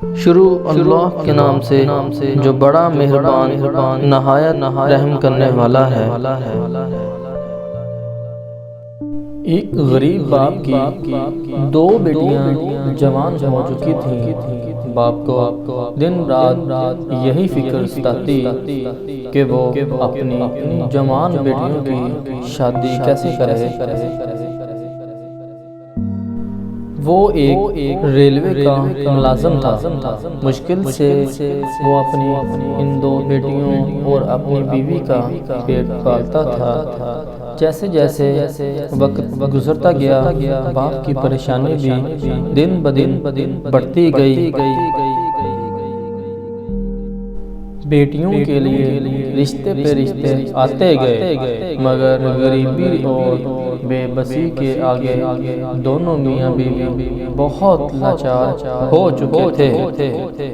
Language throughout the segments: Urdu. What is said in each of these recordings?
شروع اللہ کے نام سے جو بڑا مہربان نہایت رحم کرنے والا ہے۔ ایک غریب باپ کی دو بیٹیاں جوان ہو چکی تھیں۔ باپ کو دن رات یہی فکر ستاتی کہ وہ اپنی جوان بیٹیوں کی شادی کیسے کرے۔ وہ ایک ریلوے کا ملازم تھا۔ مشکل سے وہ اپنی ان دو بیٹیوں اور اپنی بیوی کا پیٹ پالتا تھا۔ جیسے جیسے وقت گزرتا گیا، باپ کی پریشانی بھی دن بدن بڑھتی گئی۔ بیٹیوں کے لیے رشتے پہ رشتے آتے گئے، مگر غریبی اور بے بسی کے آگے دونوں میاں بیوی بہت لاچار ہو چکے تھے۔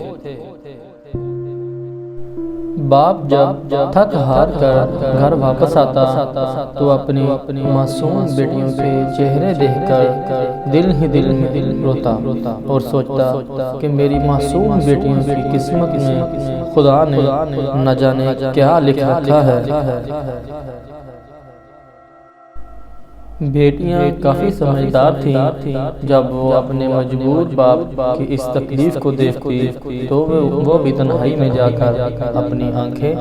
باپ جب تھک ہار کر گھر واپس آتا تو اپنی معصوم بیٹیوں کے چہرے دیکھ کر دل ہی دل روتا اور سوچتا کہ میری معصوم بیٹیوں کی قسمت میں خدا نے نہ جانے کیا لکھ رکھا ہے۔ بیٹیاں کافی سمجھدار تھیں۔ جب وہ اپنے مجبور باپ کی اس تکلیف کو دیکھتی تو وہ بھی تنہائی میں جا کر اپنی آنکھیں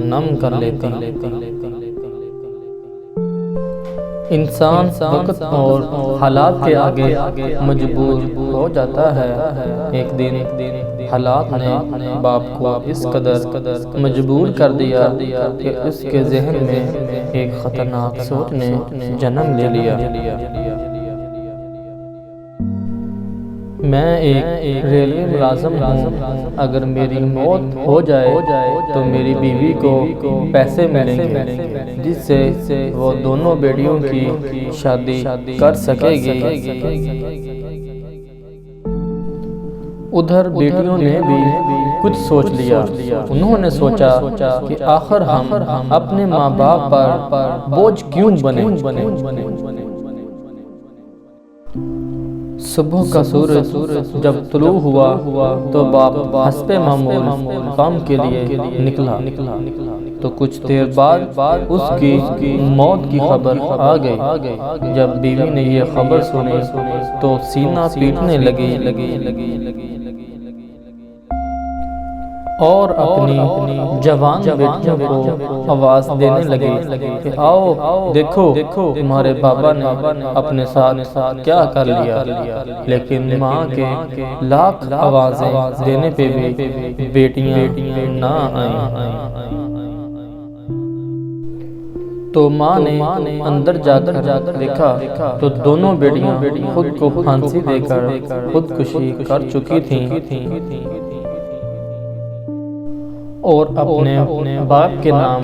نم کر لیتی۔ انسان وقت اور حالات کے آگے مجبور ہو جاتا ہے۔ ایک دن حالات نے باپ کو اس قدر مجبور کر دیا کہ اس کے ذہن میں ایک خطرناک سوچ نے جنم لے لیا۔ میں ایک ریلوے ملازم ہوں، اگر میری موت ہو جائے تو میری بیوی کو پیسے ملیں گے جس سے وہ دونوں بیٹیوں کی شادی کر سکے گی۔ ادھر بیٹیوں نے بھی کچھ سوچ لیا۔ انہوں نے سوچا کہ آخر ہم اپنے ماں باپ پر بوجھ کیوں بنے۔ صبح کا سورج جب طلوع ہوا تو باپ حسب معمول کام کے لیے نکلا تو کچھ دیر بعد اس کی موت کی خبر آ گئی۔ جب بیوی نے یہ خبر سنی تو سینہ پیٹنے لگی اور اپنی جوان بیٹیوں کو آواز دینے لگی کہ آؤ دیکھو تمہارے بابا نے اپنے ساتھ کیا کر لیا۔ لیکن ماں کے لاکھ آوازیں دینے پہ بھی بیٹیاں نہ آئیں۔ تو ماں نے اندر جا کر دیکھا تو دونوں بیٹیاں خود کو پھانسی دے کر خودکشی کر چکی تھیں اور اپنے باپ کے نام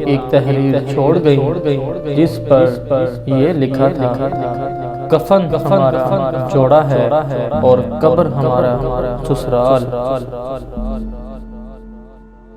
ایک تحریر چھوڑ گئی جس پر یہ لکھا تھا، کفن ہمارا جوڑا ہے اور قبر ہمارا سسرال۔